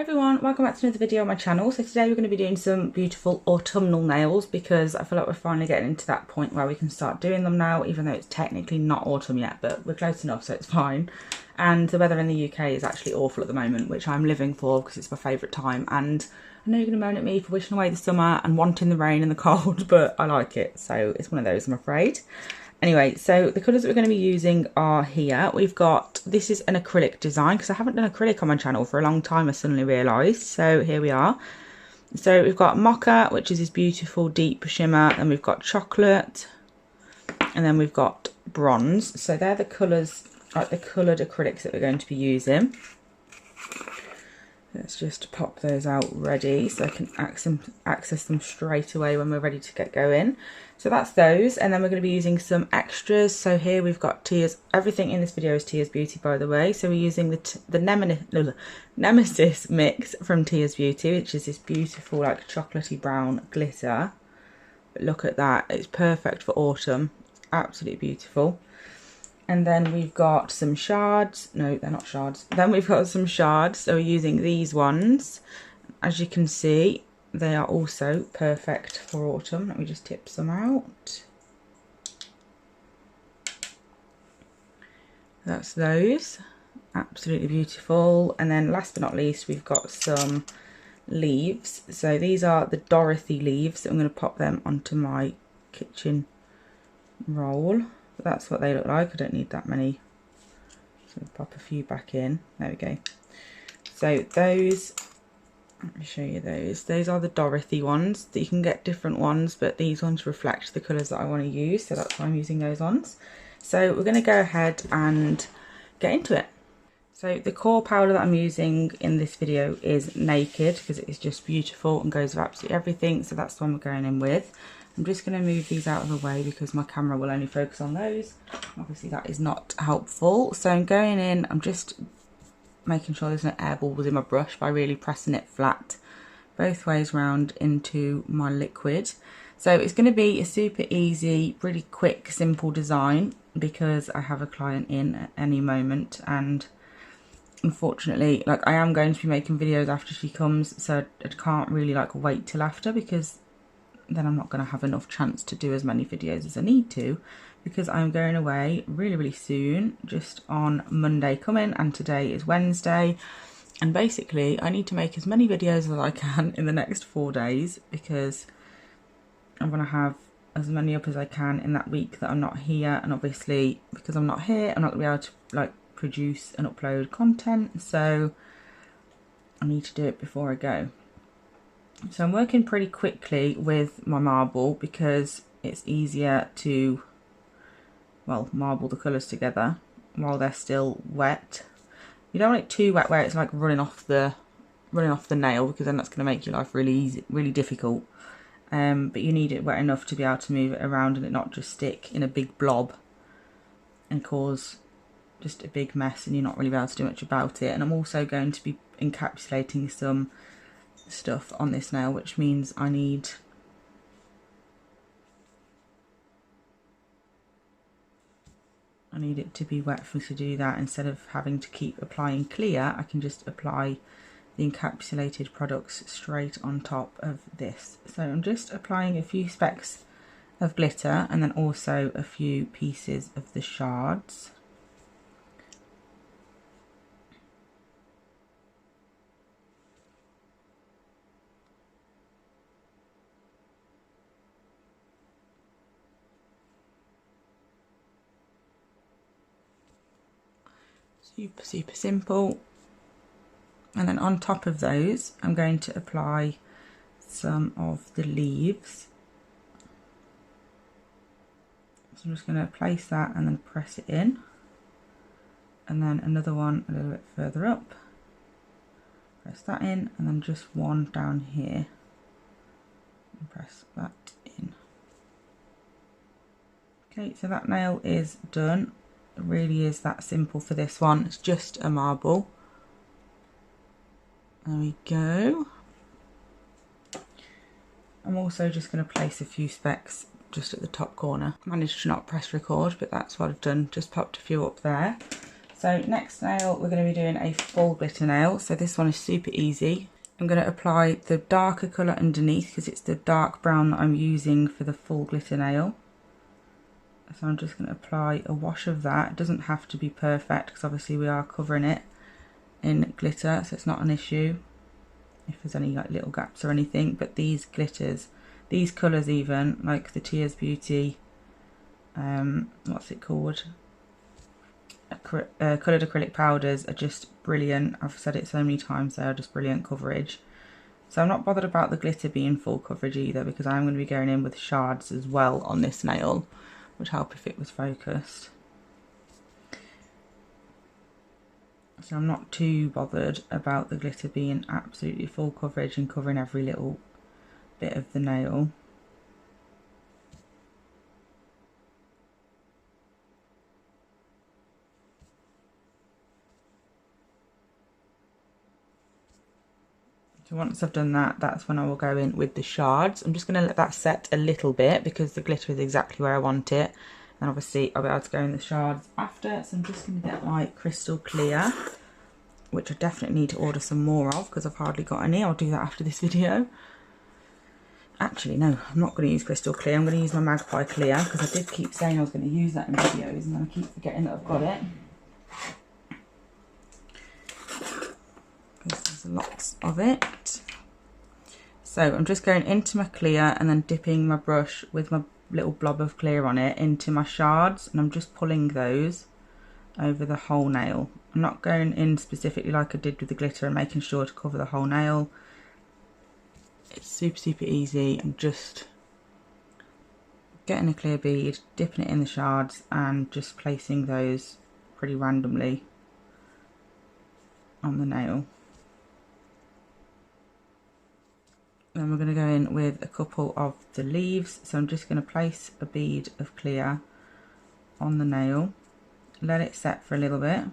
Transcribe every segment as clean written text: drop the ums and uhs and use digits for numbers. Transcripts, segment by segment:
everyone, welcome back to another video on my channel. So today we're going to be doing some beautiful autumnal nails because I feel like we're finally getting into that point where we can start doing them now, even though it's technically not autumn yet, but we're close enough so it's fine. And the weather in the UK is actually awful at the moment, which I'm living for because it's my favourite time. And I know you're going to moan at me for wishing away the summer and wanting the rain and the cold, but I like it, so it's one of those, I'm afraid. Anyway, so the colours that we're going to be using are here. We've got, this is an acrylic design because I haven't done acrylic on my channel for a long time, I suddenly realised. So here we are. So we've got mocha, which is this beautiful deep shimmer, and we've got chocolate, and then we've got bronze. So they're the colours, like the coloured acrylics that we're going to be using. Let's just pop those out ready so I can access them straight away when we're ready to get going. So that's those, and then we're going to be using some extras. So here we've got Tia's, everything in this video is Tia's Beauty, by the way. So we're using the Nemesis mix from Tia's Beauty, which is this beautiful like chocolatey brown glitter. But look at that, it's perfect for autumn, absolutely beautiful. And then we've got some shards. No, they're not shards. Then we've got some shards. So we're using these ones. As you can see, they are also perfect for autumn. Let me just tip some out. That's those. Absolutely beautiful. And then last but not least, we've got some leaves. So these are the Dorothy leaves. I'm going to pop them onto my kitchen roll. But that's what they look like. I don't need that many. So I'll pop a few back in. There we go. So those, let me show you those. Those are the Dorothy ones. You can get different ones, but these ones reflect the colours that I want to use. So that's why I'm using those ones. So we're going to go ahead and get into it. So the core powder that I'm using in this video is Naked because it is just beautiful and goes with absolutely everything. So that's the one we're going in with. I'm just going to move these out of the way because my camera will only focus on those. Obviously that is not helpful. So I'm going in, I'm just making sure there's no air bubbles in my brush by really pressing it flat both ways round into my liquid. So it's going to be a super easy, really quick, simple design because I have a client in at any moment, and unfortunately, like, I am going to be making videos after she comes, so I can't really like wait till after because then I'm not going to have enough chance to do as many videos as I need to, because I'm going away really soon, just on Monday coming, and today is Wednesday, and basically I need to make as many videos as I can in the next 4 days because I'm going to have as many up as I can in that week that I'm not here, and obviously because I'm not here I'm not going to be able to like produce and upload content, so I need to do it before I go. So I'm working pretty quickly with my marble because it's easier to, well, marble the colours together while they're still wet. You don't want it too wet where it's like running off the nail, because then that's going to make your life really difficult. But you need it wet enough to be able to move it around and it not just stick in a big blob and cause just a big mess and you're not really able to do much about it. And I'm also going to be encapsulating some stuff on this nail, which means I need it to be wet for me to do that. Instead of having to keep applying clear, I can just apply the encapsulated products straight on top of this. So I'm just applying a few specks of glitter and then also a few pieces of the shards. Super simple. And then on top of those I'm going to apply some of the leaves. So I'm just going to place that and then press it in, and then another one a little bit further up, press that in, and then just one down here and press that in. Okay, so that nail is done. It really is that simple for this one. It's just a marble. There we go. I'm also just going to place a few specks just at the top corner. Managed to not press record, but that's what I've done. Just popped a few up there. So next nail, we're going to be doing a full glitter nail. So this one is super easy. I'm going to apply the darker colour underneath because it's the dark brown that I'm using for the full glitter nail. So I'm just going to apply a wash of that. It doesn't have to be perfect because obviously we are covering it in glitter, so it's not an issue if there's any like little gaps or anything. But these glitters, these colours even, like the Tears Beauty, what's it called? Coloured acrylic powders are just brilliant. I've said it so many times, they are just brilliant coverage. So I'm not bothered about the glitter being full coverage either, because I'm going to be going in with shards as well on this nail, would help if it was focused. So I'm not too bothered about the glitter being absolutely full coverage and covering every little bit of the nail. So once I've done that, that's when I will go in with the shards. I'm just going to let that set a little bit because the glitter is exactly where I want it. And obviously I'll be able to go in the shards after. So I'm just going to get my crystal clear, which I definitely need to order some more of because I've hardly got any. I'll do that after this video. Actually, no, I'm not going to use crystal clear. I'm going to use my magpie clear because I did keep saying I was going to use that in videos and then I keep forgetting that I've got it. Because there's lots of it. So I'm just going into my clear and then dipping my brush with my little blob of clear on it into my shards, and I'm just pulling those over the whole nail. I'm not going in specifically like I did with the glitter and making sure to cover the whole nail. It's super easy. I'm just getting a clear bead, dipping it in the shards and just placing those pretty randomly on the nail. Then we're going to go in with a couple of the leaves. So I'm just going to place a bead of clear on the nail, let it set for a little bit,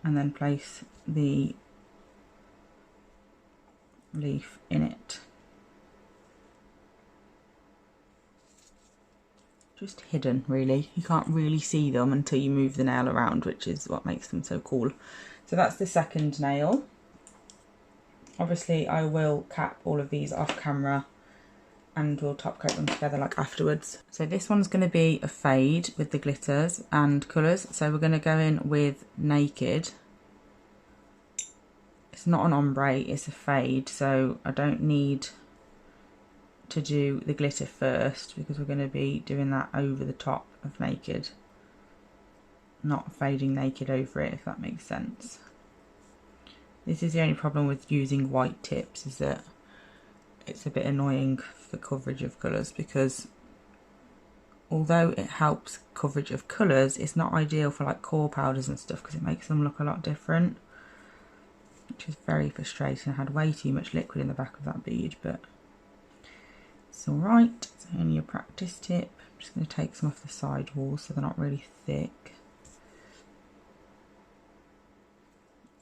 and then place the leaf in it. Just hidden really. You can't really see them until you move the nail around, which is what makes them so cool. So that's the second nail. Obviously I will cap all of these off camera and we'll top coat them together like afterwards. So this one's going to be a fade with the glitters and colours. So we're going to go in with Naked. It's not an ombre, it's a fade, so I don't need to do the glitter first because we're going to be doing that over the top of Naked, not fading Naked over it, if that makes sense. This is the only problem with using white tips, is that it's a bit annoying for coverage of colours, because although it helps coverage of colours, it's not ideal for like core powders and stuff because it makes them look a lot different, which is very frustrating. I had way too much liquid in the back of that bead, but it's alright. It's only a practice tip. I'm just going to take some off the side walls so they're not really thick.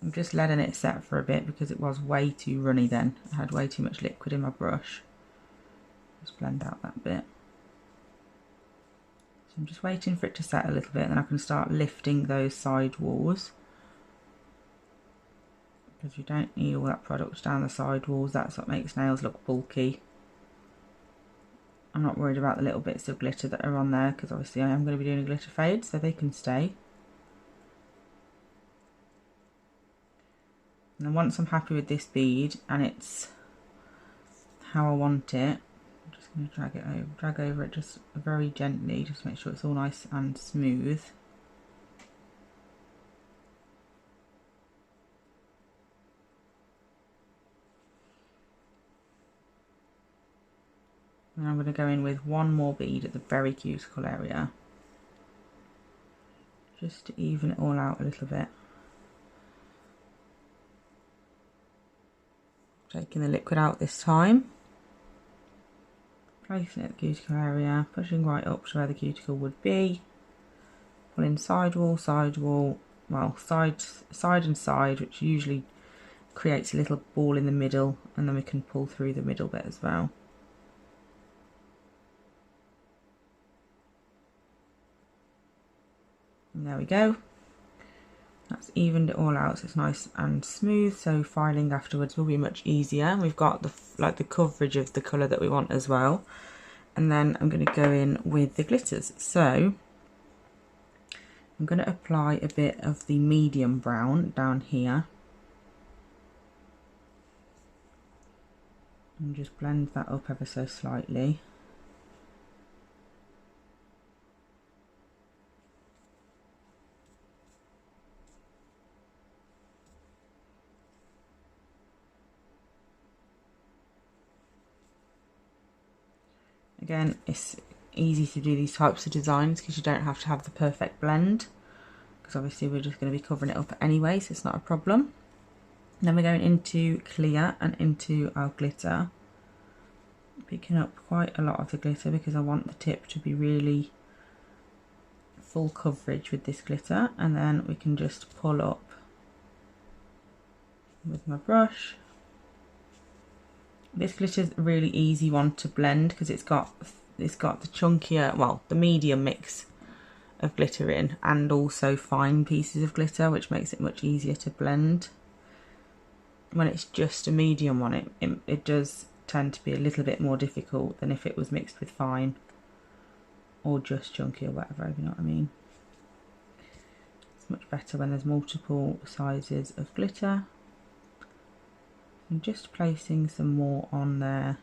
I'm just letting it set for a bit because it was way too runny then. I had way too much liquid in my brush. Just blend out that bit. So I'm just waiting for it to set a little bit and then I can start lifting those side walls. Because you don't need all that product down the side walls. That's what makes nails look bulky. I'm not worried about the little bits of glitter that are on there because obviously I am going to be doing a glitter fade, so they can stay. And then once I'm happy with this bead and it's how I want it, I'm just going to drag over it just very gently, just to make sure it's all nice and smooth. And I'm going to go in with one more bead at the very cuticle area, just to even it all out a little bit. Taking the liquid out this time, placing it at the cuticle area, pushing right up to where the cuticle would be, pulling side wall, well side and side, which usually creates a little ball in the middle, and then we can pull through the middle bit as well. And there we go. That's evened it all out so it's nice and smooth, so filing afterwards will be much easier. And we've got the coverage of the colour that we want as well. And then I'm going to go in with the glitters. So I'm going to apply a bit of the medium brown down here and just blend that up ever so slightly. Again, it's easy to do these types of designs because you don't have to have the perfect blend, because obviously we're just going to be covering it up anyway, so it's not a problem. And then we're going into clear and into our glitter, picking up quite a lot of the glitter because I want the tip to be really full coverage with this glitter. And then we can just pull up with my brush. This glitter is a really easy one to blend because it's got the chunkier, well, the medium mix of glitter in, and also fine pieces of glitter, which makes it much easier to blend. When it's just a medium one, it does tend to be a little bit more difficult than if it was mixed with fine or just chunky or whatever, if you know what I mean. It's much better when there's multiple sizes of glitter. I'm just placing some more on there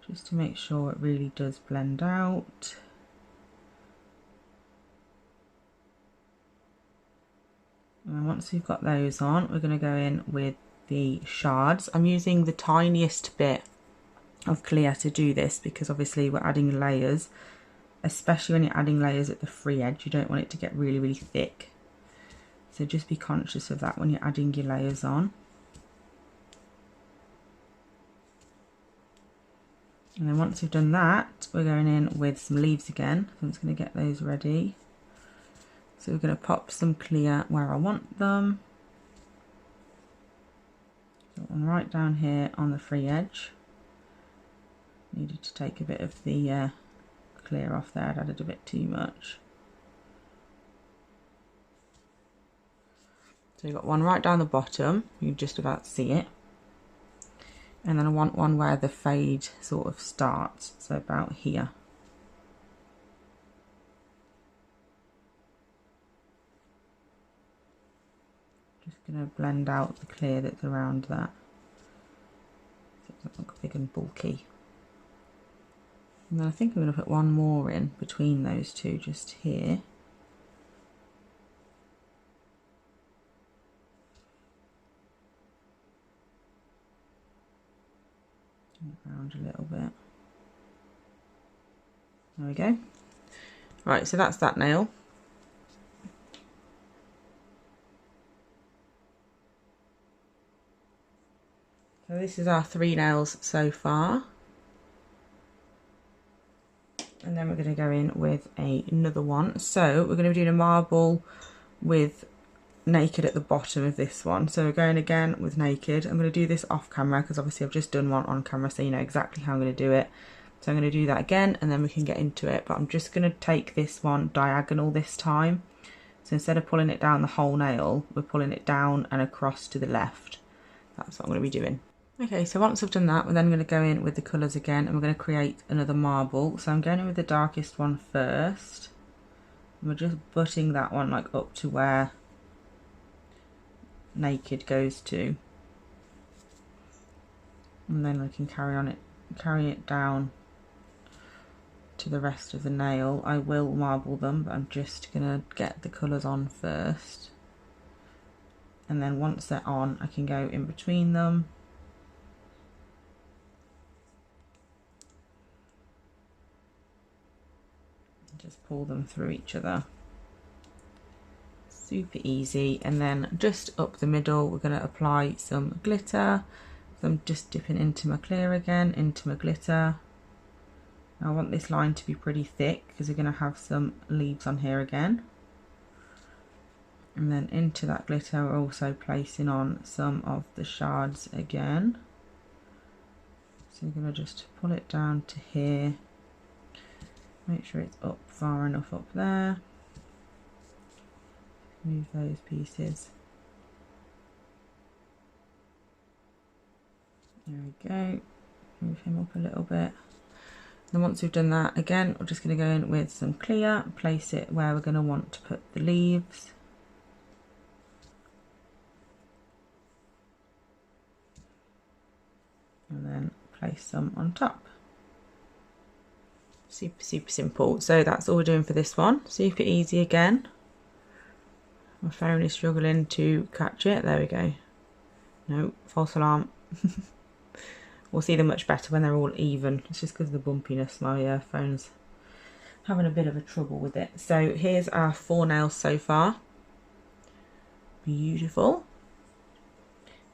just to make sure it really does blend out. And once we've got those on, we're going to go in with the shards. I'm using the tiniest bit of clear to do this because obviously we're adding layers, especially when you're adding layers at the free edge. You don't want it to get really, really thick. So just be conscious of that when you're adding your layers on. And then once we've done that, we're going in with some leaves again. So I'm just going to get those ready. So we're going to pop some clear where I want them. So one right down here on the free edge. Needed to take a bit of the clear off there. I'd added a bit too much. So you've got one right down the bottom. You can just about see it. And then I want one where the fade sort of starts, so about here. Just going to blend out the clear that's around that, so it doesn't look big and bulky. And then I think I'm going to put one more in between those two, just here. Around a little bit. There we go. Right, so that's that nail. So this is our 3 nails so far. And then we're going to go in with another one. So we're going to be doing a marble with naked at the bottom of this one. So we're going again with naked. I'm going to do this off camera because obviously I've just done one on camera, so you know exactly how I'm going to do it. So I'm going to do that again and then we can get into it. But I'm just going to take this one diagonal this time. So instead of pulling it down the whole nail, we're pulling it down and across to the left. That's what I'm going to be doing. Okay, so once I've done that, we're then going to go in with the colours again and we're going to create another marble. So I'm going in with the darkest one first. And we're just butting that one like up to where naked goes to, and then I can carry it down to the rest of the nail. I will marble them, but I'm just gonna get the colours on first, and then once they're on I can go in between them and just pull them through each other. Super easy. And then just up the middle we're going to apply some glitter. So I'm just dipping into my clear again, into my glitter. Now I want this line to be pretty thick because we're going to have some leaves on here again. And then into that glitter we're also placing on some of the shards again. So we're going to just pull it down to here. Make sure it's up far enough up there. move those pieces. There we go. Move him up a little bit. And once we've done that, again, we're just going to go in with some clear, place it where we're going to want to put the leaves. And then place some on top. Super, super simple. So that's all we're doing for this one. Super easy again. My phone is struggling to catch it. There we go. No, false alarm. We'll see them much better when they're all even. It's just because of the bumpiness. My phone's having a bit of a trouble with it. So here's our 4 nails so far. Beautiful.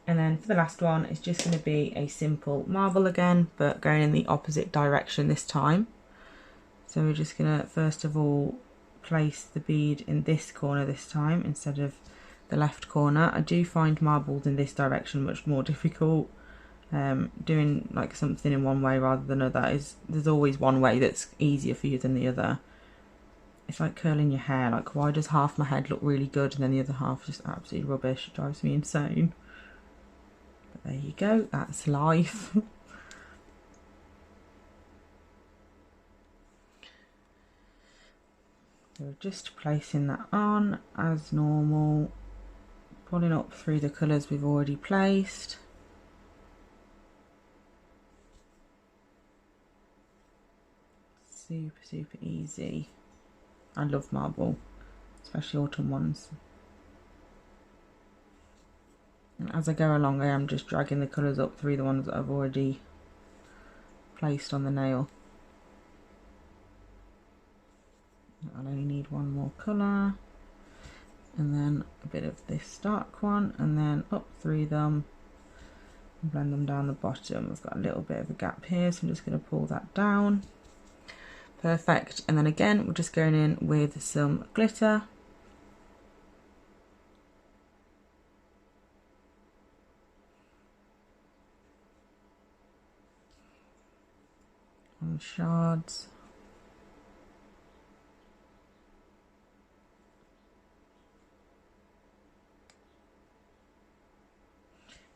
And then for the last one, it's just going to be a simple marble again, but going in the opposite direction this time. So we're just going to first of all place the bead in this corner this time instead of the left corner. I do find marbles in this direction much more difficult. Doing like something in one way rather than another there's always one way that's easier for you than the other. It's like curling your hair. Like, why does half my head look really good and then the other half just absolutely rubbish? It drives me insane. But there you go, that's life. So just placing that on as normal, pulling up through the colours we've already placed. Super, super easy. I love marble, especially autumn ones. And as I go along, I am just dragging the colours up through the ones that I've already placed on the nail. I'll only need one more colour, and then a bit of this dark one, and then up through them and blend them down the bottom. I've got a little bit of a gap here, so I'm just going to pull that down. Perfect. And then again, we're just going in with some glitter. On shards.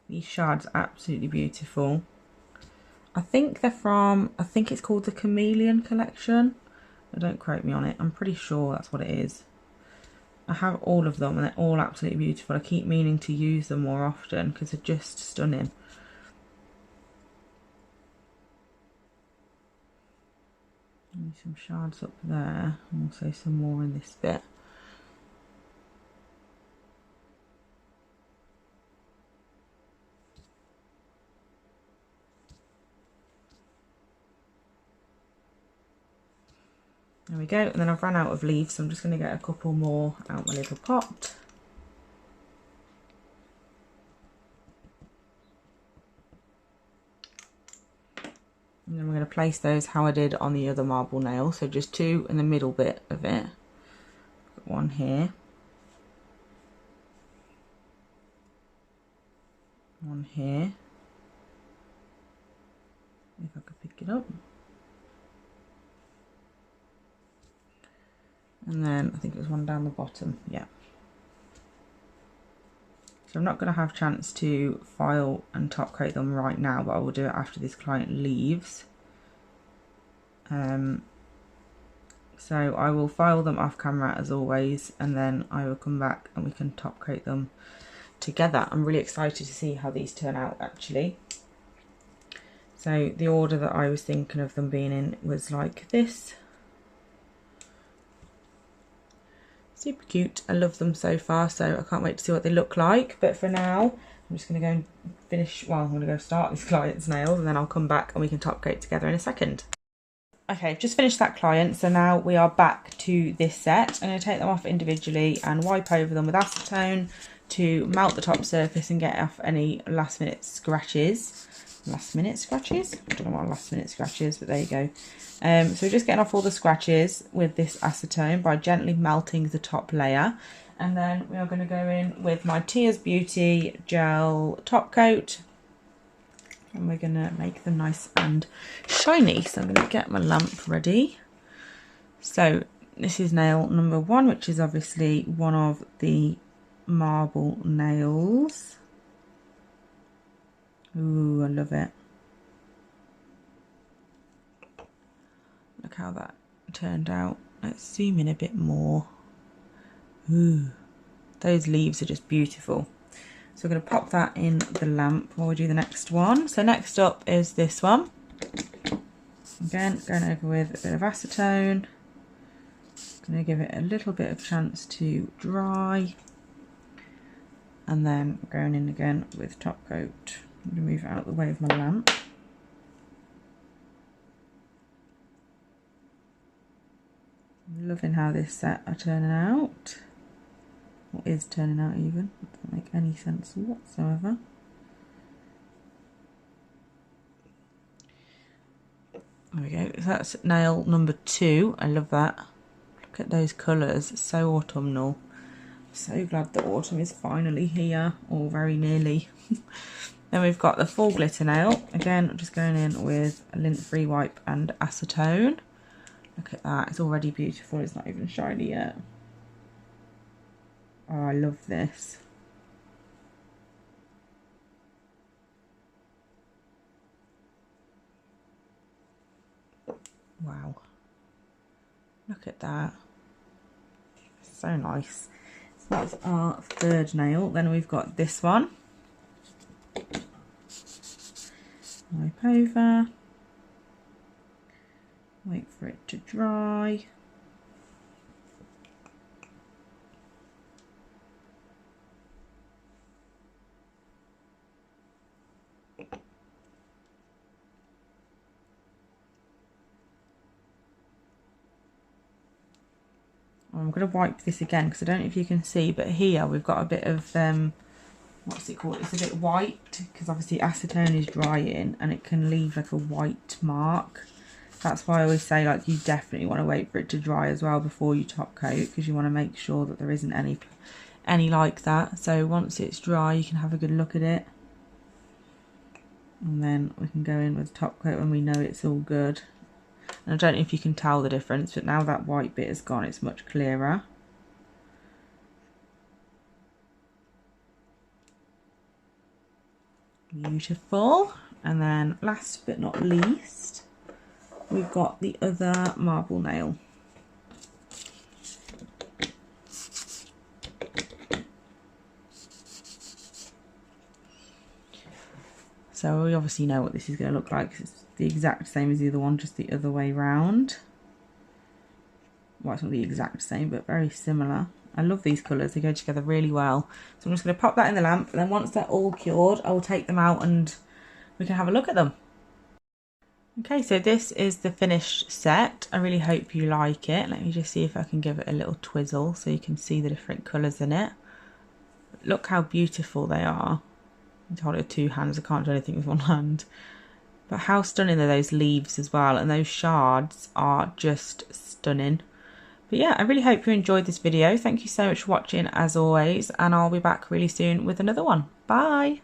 These shards are absolutely beautiful. I think they're from, I think it's called the Chameleon collection. Don't quote me on it. I'm pretty sure that's what it is. I have all of them and they're all absolutely beautiful. I keep meaning to use them more often because they're just stunning. And some shards up there, and also some more in this bit. There we go, and then I've run out of leaves, so I'm just going to get a couple more out my little pot. And then we're going to place those how I did on the other marble nail, so just 2 in the middle bit of it. Got 1 here. 1 here. If I could pick it up. And then I think it was 1 down the bottom, yeah. So I'm not going to have a chance to file and top coat them right now, but I will do it after this client leaves. So I will file them off camera as always, and then I will come back and we can top coat them together. I'm really excited to see how these turn out actually. So the order that I was thinking of them being in was like this. Super cute. I love them so far, so I can't wait to see what they look like. But for now, I'm just going to go and finish, well, I'm going to go start this client's nails and then I'll come back and we can top coat together in a second. Okay, I've just finished that client, so now we are back to this set. I'm going to take them off individually and wipe over them with acetone to melt the top surface and get off any last minute scratches. Last minute scratches? I don't know what last minute scratches, but there you go. So we're just getting off all the scratches with this acetone by gently melting the top layer. And then we are going to go in with my Tears Beauty gel top coat. And we're going to make them nice and shiny. So I'm going to get my lamp ready. So this is nail number 1, which is obviously one of the marble nails. Ooh, I love it. Look how that turned out. Let's zoom in a bit more. Ooh, those leaves are just beautiful. So we're going to pop that in the lamp while we do the next one. So next up is this one. Again, going over with a bit of acetone. Going to give it a little bit of chance to dry. And then going in again with top coat. I'm going to move it out of the way of my lamp. I'm loving how this set are turning out. Or is turning out even. It doesn't make any sense whatsoever. There we go. So that's nail number 2. I love that. Look at those colours. It's so autumnal. So glad that autumn is finally here, or very nearly. Then we've got the full glitter nail. Again, I'm just going in with a lint-free wipe and acetone. Look at that. It's already beautiful. It's not even shiny yet. Oh, I love this. Wow. Look at that. So nice. So that's our third nail. Then we've got this one. Wipe over. Wait for it to dry. I'm going to wipe this again because I don't know if you can see, but here we've got a bit of, what's it called? It's a bit white because obviously acetone is drying and it can leave like a white mark. That's why I always say, like, you definitely want to wait for it to dry as well before you top coat, because you want to make sure that there isn't any like that. So once it's dry, you can have a good look at it. And then we can go in with top coat when we know it's all good. And I don't know if you can tell the difference, but now that white bit is gone, it's much clearer. Beautiful. And then last but not least, we've got the other marble nail. So we obviously know what this is going to look like. It's the exact same as the other one, just the other way round. Well, it's not the exact same, but very similar. I love these colours, they go together really well. So I'm just going to pop that in the lamp, and then once they're all cured, I will take them out and we can have a look at them. Okay, so this is the finished set. I really hope you like it. Let me just see if I can give it a little twizzle so you can see the different colours in it. Look how beautiful they are. I hold it with 2 hands, I can't do anything with 1 hand. But how stunning are those leaves as well, and those shards are just stunning. But yeah, I really hope you enjoyed this video. Thank you so much for watching as always, and I'll be back really soon with another one. Bye!